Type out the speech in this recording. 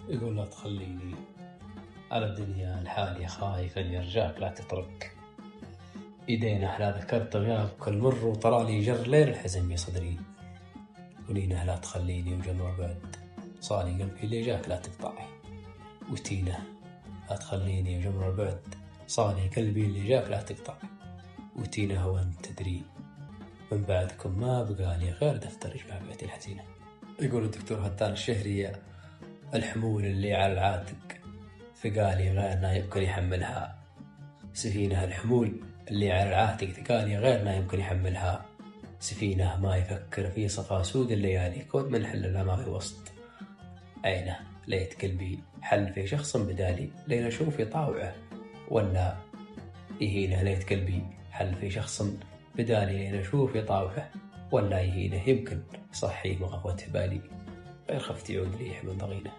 يقول لا تخليني على الدنيا لحالي خايف أن يرجاك لا تترك إيدينا على ذكرت غيابك المر وطرالي جر ليل الحزن بصدري ولينا لا تخليني وجمر بعد صالي قلبي اللي جاك لا تقطعي وتينا لا تخليني وجمر بعد صالي قلبي اللي جاك لا تقطعي وتينا هو أنت تدري من بعدكم ما بقالي غير دفتر جواباتي الحزينة. يقول الدكتور هتان الشهري الحمول اللي على العاتق ثقالي غيرنا يمكن يحملها سفينة الحمول اللي على العاتق ثقالي غيرنا يمكن يحملها سفينة ما يفكر في صفا سود الليالي كود من حل ما في وسط عينه ليت قلبي حل في شخص بدالي لين أشوف يطاوعه ولا يهينه ليت قلبي حل في شخص بدالي لين أشوف يطاوعه ولا يهينه يمكن صحي مغفوة بالي غير خفت يعود لي من ضغينه.